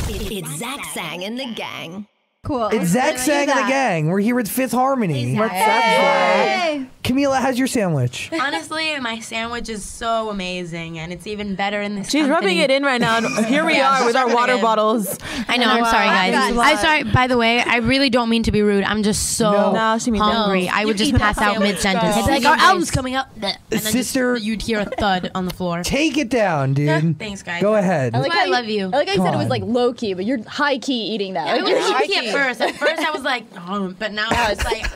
It's Zach Sang and the gang. Cool. It's Zach Sang and the gang. We're here with Fifth Harmony. What's up, guys? Camila, how's your sandwich? Honestly, my sandwich is so amazing, and it's even better in this. She's rubbing it in right now. Here we are with our water bottles. I know. I'm sorry, guys. I'm sorry. By the way, I really don't mean to be rude. I'm just so hungry. I would just pass out mid-sentence. I'd be like, our album's coming out. And then Sister, you'd hear a thud on the floor. Take it down, dude. Thanks, guys. Go ahead. That's why I love you. I like how you Come said it was on. like low-key, but you're high-key eating that. It was low-key at first. At first, I was like, oh, but now it's like,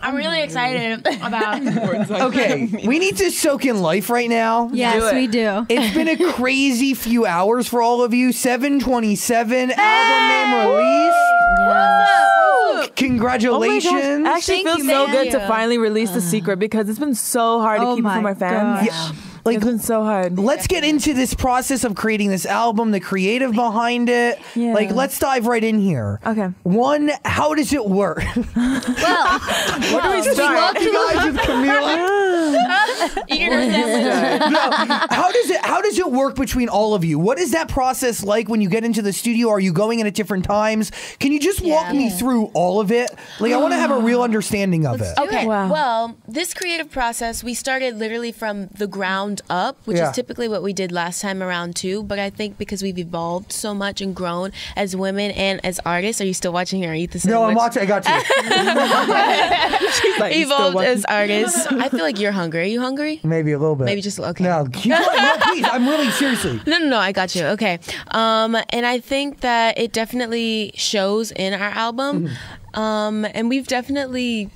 I'm really excited about. Okay, we need to soak in life right now. Yes, we do. It's been a crazy few hours for all of you. 7/27 album name release. Congratulations. Oh my gosh. I actually feel so good to finally release the secret because it's been so hard to keep it from my fans. Yeah. Like, it's been so hard. Let's get into this process of creating this album, the creative behind it. Yeah. Like, let's dive right in here. Okay. One, how does it work? Well, Where do we start? You guys with Camila. How does it work between all of you? What is that process like when you get into the studio? Are you going in at different times? Can you just walk me through all of it? Like, I want to have a real understanding of it. Okay, Wow. well, this creative process, we started literally from the ground up, which is typically what we did last time around too, but I think because we've evolved so much and grown as women and as artists. Are you still watching here? Are you the same? No, I'm watching. I got you. Evolved as artists. I feel like you're hungry. Are you hungry? Maybe a little bit. Maybe just, okay. No, keep going. No, please. I'm really seriously. No, I got you. Okay. And I think that it definitely shows in our album. And we've definitely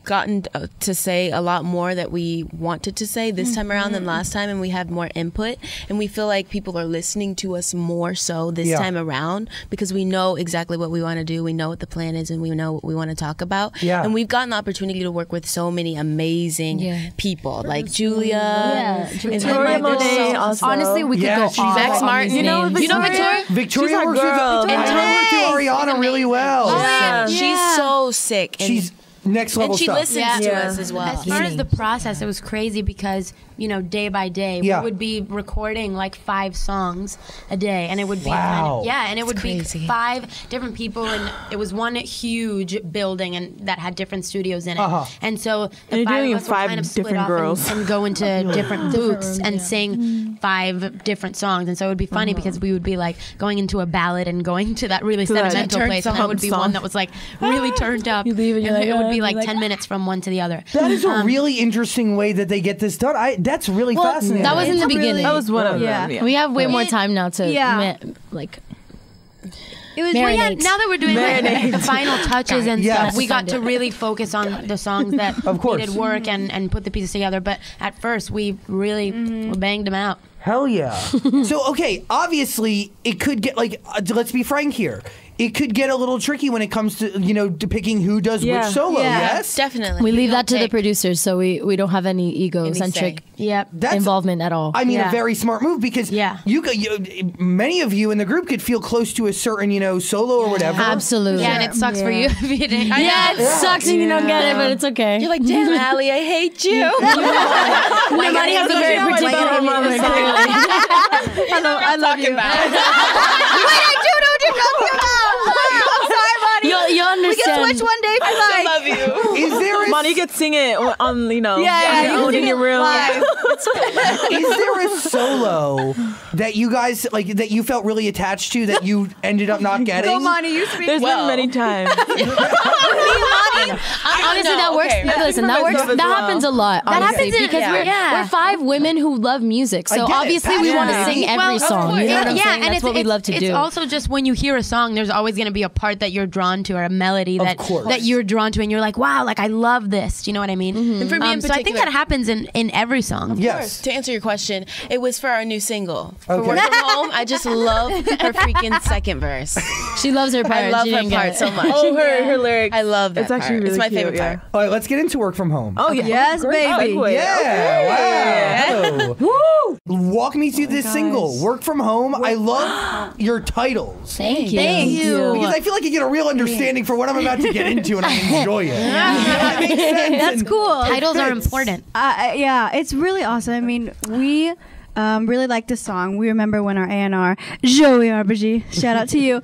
gotten to say a lot more that we wanted to say this time around than last time, and we have more input, and we feel like people are listening to us more so this time around because we know exactly what we want to do, we know what the plan is, and we know what we want to talk about. And we've gotten the opportunity to work with so many amazing people like Julia, Victoria Monet also. honestly, we could go she's off Vex on Martin. these names. You know Victoria? Victoria She's works our girl. with Ariana really well. She's so sick. And She's next level and she stuff. listens to us as well. As far as the process, it was crazy because, you know, day by day, we would be recording like 5 songs a day, and it would be and it would be 5 different people, and it was one huge building and that had different studios in it. And so the 5 of us would kind of split off and go into different booths and sing 5 different songs. And so it would be funny because we would be like going into a ballad and going to that really sentimental place, and that would be one that was like really turned up. You leave and you're like, it would be like 10 minutes from one to the other. That is a really interesting way that they get this done. That's really fascinating. That was in the beginning. That was one of them. Yeah. We have way more time now to like. It was marinate. Now that we're doing like the final touches and stuff, we got to really focus on the songs that needed work and put the pieces together. But at first, we really banged them out. Hell yeah. So, okay, obviously, it could get, like, let's be frank here. It could get a little tricky when it comes to, you know, picking who does which solo, yes? Definitely. We leave that to the producers, so we don't have any egocentric involvement at all. I mean, a very smart move because many of you in the group could feel close to a certain, you know, solo or whatever. Absolutely. Yeah, and it sucks for you if you didn't. Yeah, it sucks if you don't get it, but it's okay. You're like, damn, Allie, I hate you. Nobody has a very particular moment. I love you. You'll understand. We can switch one day for life. I love you. Is there Money, you could sing it on, you know, you in your room. is there a solo that you guys, like, that you felt really attached to that you ended up not getting? Go, Monty, you speak. There's been many times. Honestly, that works. Listen, that works. That happens a lot. That honestly, happens because we're 5 women who love music. So obviously, we want to sing every song. You know what I'm saying? That's what we love to do. It's also just when you hear a song, there's always going to be a part that you're drawn to or a melody that you're drawn to, and you're like, wow, like I love this. Do you know what I mean? And for me in particular, so I think that happens in every song. Yes. To answer your question, it was for our new single. For Work From Home, I just love her freaking second verse. She loves her part. I love her part so much. Oh, her lyrics. I love that It's actually part. really It's my cute, favorite part. All right, let's get into Work From Home. Oh, yeah. Yes, baby. Yeah. Wow. Woo. Walk me through this single, Work From Home. I love your titles. Thank you. Because I feel like you get a real understanding for what I'm about to get into, and I enjoy it. That makes sense. That's cool. Titles are important. Yeah, it's really awesome. I mean, really liked the song. We remember when our A&R, Joey Arbagy, shout out to you,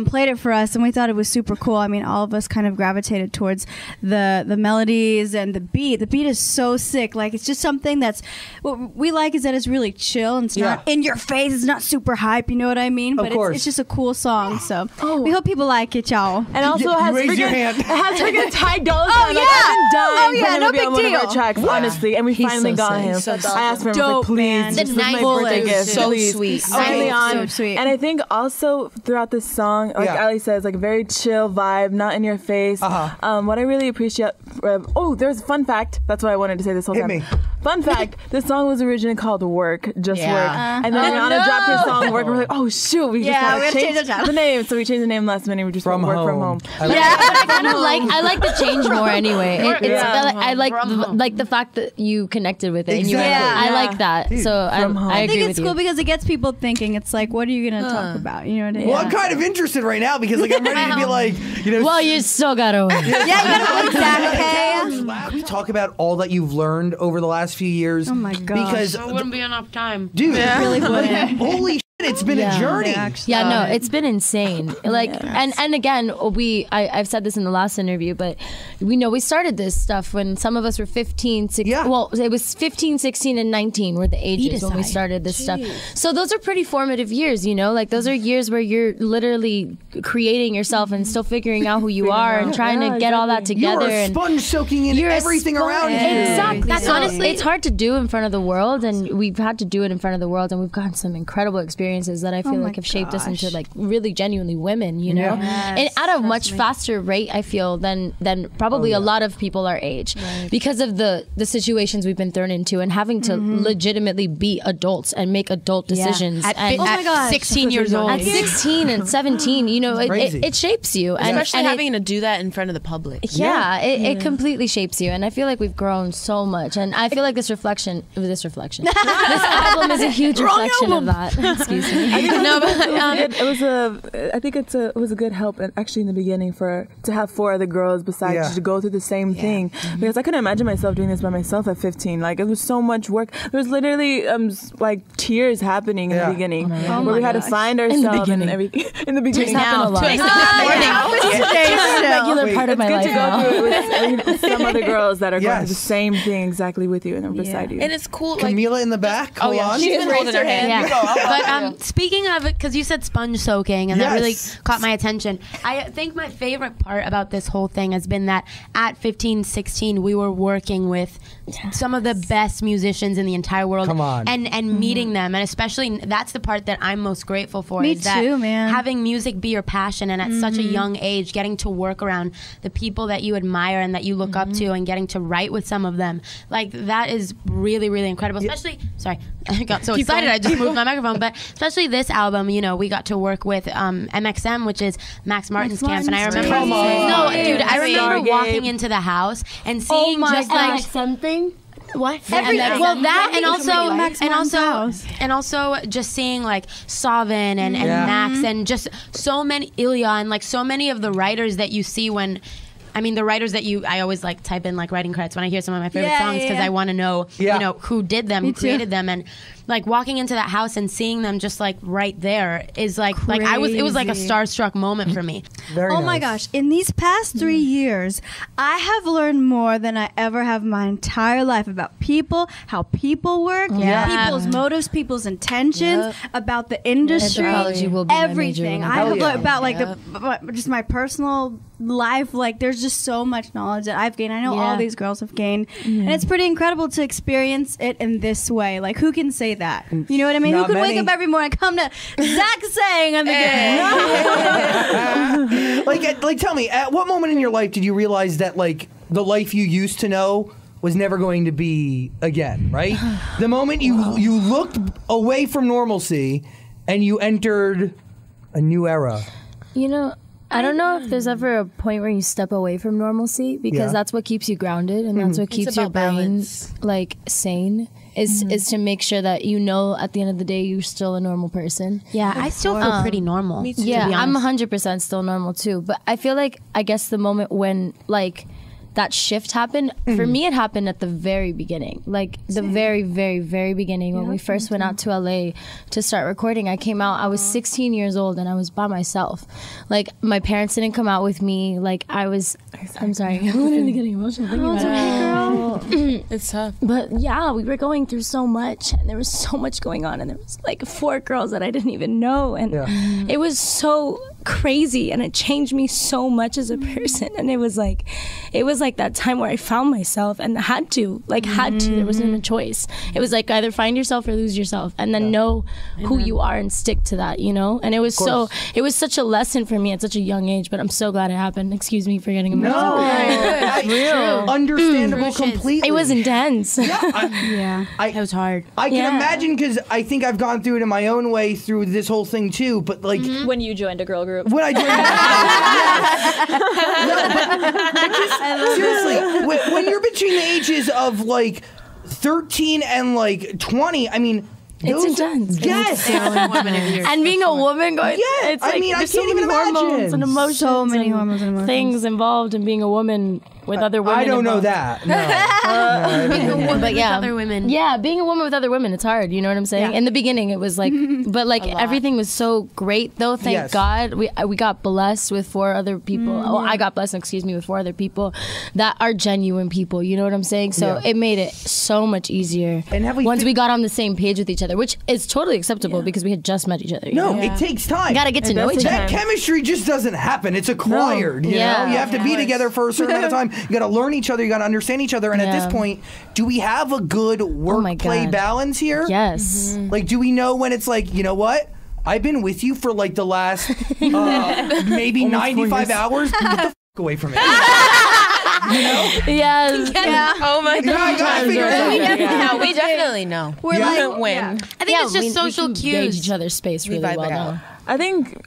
played it for us, and we thought it was super cool. I mean, all of us kind of gravitated towards the melodies and the beat. The beat is so sick. Like, it's just something that's, what we like is that it's really chill and it's not in your face. It's not super hype, you know what I mean? But it's just a cool song. So we hope people like it, y'all. And also it has raise your hand. It has freaking Ty Dolla Sign. Like, I've been dying no to be big on one of deal. our tracks, honestly. And we finally got him. I asked for him, I was like, please, this is my birthday gift. So please. sweet. Finally on. So sweet. And I think also throughout this song, like Ali says, like very chill vibe, not in your face. What I really appreciate, there's a fun fact. That's what I wanted to say this whole time. Hit me. Fun fact, this song was originally called Work, Just Work. And then Rihanna dropped her song Work, and we're like, oh shoot, we just gotta change the name. So we changed the name last minute, we just From Work Home. From Home. But I kind of like the change more anyway. I like the fact that you connected with it. And I like that. Dude, so I I agree think with it's you. cool because it gets people thinking. It's like, what are you going to talk about? You know what I mean? Well, I'm kind of interested right now because like I'm ready to be like, Well, you still gotta win. you got to win that, okay? Can we talk about all that you've learned over the last few years? Oh my gosh. Because There wouldn't be enough time. dude, really wouldn't. holy shit, it's been a journey. Yeah, no, it's been insane. Like, and again, I've said this in the last interview, but we started this stuff when some of us were 15, 16. Yeah. Well, it was 15, 16, and 19 were the ages when we started this stuff. So those are pretty formative years, you know? Like, those are years where you're literally creating yourself and still figuring out who you are and trying to get all that together. You're a sponge soaking in You're a everything around you. Exactly. That's So honestly- it's hard to do in front of the world, and we've had to do it in front of the world, and we've gotten some incredible experiences that I feel like have shaped us into like really genuinely women, you know, and at a much faster rate, I feel, than probably a lot of people our age, because of the situations we've been thrown into and having to legitimately be adults and make adult decisions. At 16 years old. At 16 and 17, you know, it shapes you, and Especially having to do that in front of the public. It completely shapes you, and I feel like we've grown so much, and I feel like this album is a huge reflection of that. Excuse me. It was a good help, and actually in the beginning to have 4 other girls besides you to go through the same thing, because I couldn't imagine myself doing this by myself at 15. Like, it was so much work. There was literally like tears happening in the beginning, where we had to find ourselves and everything. In the beginning, Now, it's a regular part of my good life to now. go through it with some other girls that are going through the same thing exactly with you and are beside you. And it's cool. Like, Camila in the back. Hold on. she's been holding her hand. But speaking of it, because you said sponge soaking, and that really caught my attention. I think my favorite part about this whole thing has been that at 15, 16, we were working with some of the best musicians in the entire world. Come on. And meeting them, and especially that's the part that I'm most grateful for. Me is that too, man. having music be your passion, and at such a young age, getting to work around the people that you admire and that you look up to, and getting to write with some of them, like that is really, really incredible. Especially, sorry, I got so excited I just moved my microphone. But especially this album, you know, we got to work with MXM, which is Max Martin's camp, and I remember, I remember walking into the house and seeing just like something. what? And also just seeing like Savin and Max and just so many Ilya and like so many of the writers that you see when. I mean, the writers that I always like type in like writing credits when I hear some of my favorite songs because I want to know, you know, who did them, who created them, and like walking into that house and seeing them just like right there is like it was like a starstruck moment for me. Oh my gosh! In these past 3 years, I have learned more than I ever have my entire life about people, how people work, people's motives, people's intentions, about the industry, Anthropology will be everything. my major. I have learned about like just my personal life. Like, there's just so much knowledge that I've gained. I know all these girls have gained, and it's pretty incredible to experience it in this way. Like, who can say that? You know what I mean? Who could wake up every morning and come to Zach Sang on the game? like, tell me, at what moment in your life did you realize that like the life you used to know was never going to be again? Right, the moment you looked away from normalcy and you entered a new era. You know, I don't know if there's ever a point where you step away from normalcy, because that's what keeps you grounded, and that's what keeps your brain like sane. Is to make sure that you know at the end of the day you're still a normal person. Yeah, I still feel pretty normal. Yeah, I'm 100% still normal too. But I feel like, I guess the moment when like that shift happened. For me, it happened at the very beginning, like the very, very, very beginning when we first went out to LA to start recording. I came out, I was 16 years old and I was by myself. Like my parents didn't come out with me. Like I'm sorry, I'm literally getting emotional thinking about it. It's tough. But yeah, we were going through so much and there was so much going on and there was like 4 girls that I didn't even know and it was so crazy and it changed me so much as a person. And it was like that time where I found myself and had to. There wasn't a choice. It was like either find yourself or lose yourself, and then know who you are and stick to that, you know. And it was such a lesson for me at such a young age. But I'm so glad it happened. Excuse me for getting emotional. No, understandable completely. It was intense. It was hard. I can imagine, because I think I've gone through it in my own way through this whole thing too. But like when you joined a girl group, when I joined, seriously, when you're between the ages of like 13 and like 20, I mean. It's intense. Yes. And being a woman going, it's like, I mean, I there's so can't many even hormones imagine. and emotions. So many hormones and emotions. Things involved in being a woman with other women. I don't know involved. that. No. Being a woman But with other women. Yeah, being a woman with other women, it's hard. You know what I'm saying? In the beginning, it was like, but like everything was so great though. Thank God, we got blessed with 4 other people. Oh, I got blessed, with 4 other people that are genuine people. You know what I'm saying? So it made it so much easier. And once we got on the same page with each other, which is totally acceptable because we had just met each other. It takes time. You gotta get to know each other. That chemistry just doesn't happen. It's acquired. You know, you have to be together for a certain amount of time. You got to learn each other. You got to understand each other. And at this point, do we have a good work-play balance here? Yes. Like, do we know when it's like, you know what? I've been with you for like the last maybe 95 hours. Get the f away from me. You know? Yes. Yeah. Oh my God. We definitely know. We're like, when. I think it's just social we can cues. gauge each other's space really well now. I think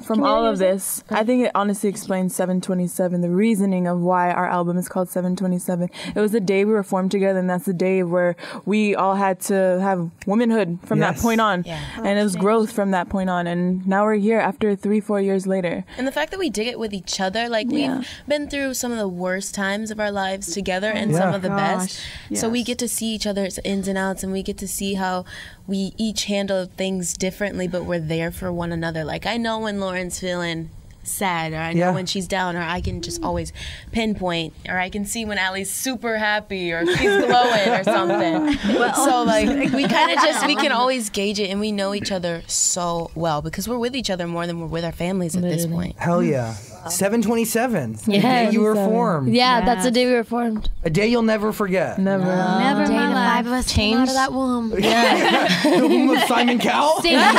from all of this, I think it honestly explains 727, the reasoning of why our album is called 727. It was the day we were formed together, and that's the day where we all had to have womanhood from that point on. Yeah. And it was growth from that point on. And now we're here after 3-4 years later. And the fact that we did it with each other, like we've been through some of the worst times of our lives together and some of the best. So we get to see each other's ins and outs, and we get to see how we each handle things differently, but we're there for one another. Like, I know when Lauren's feeling sad, or I know when she's down, or I can just always pinpoint, or I can see when Allie's super happy or she's glowing or something. So like we kind of we can always gauge it, and we know each other so well because we're with each other more than we're with our families at this point. Hell yeah. 727. The Yeah, day you were formed. Yeah, that's the day we were formed. A day you'll never forget. Never. Never in my life. 5 of us came out of that womb. The womb of Simon Cowell? Wait, let's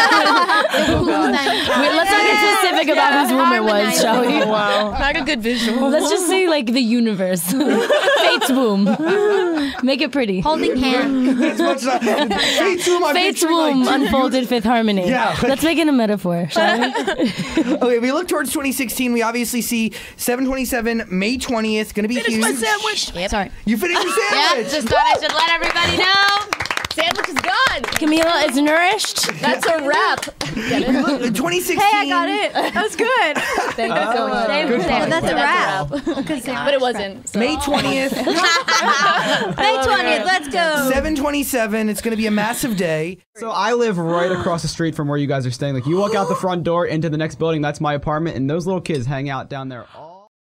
not get specific about whose womb it was, shall we? Wow. Like a good visual. Let's just say like the universe. Fate's womb. Make it pretty. Holding hands. As much as Fate's womb, I'm Fate's picturing, womb like, unfolded Fifth Harmony. Yeah. Let's make it a metaphor, shall we? Okay, we look towards 2016. We obviously see 727, May 20th. Going to be huge. my sandwich. Yep. Sorry. You finished your sandwich. Just thought I should let everybody know. sandwich is gone. Camila is nourished. That's a wrap. 2016. Hey, I got it. That was good. Thank you so much. That's a wrap. But it wasn't. So. May 20th. May 20th. Let's go. 727. It's going to be a massive day. So I live right across the street from where you guys are staying. Like, you walk out the front door into the next building, that's my apartment, and those little kids hang out down there all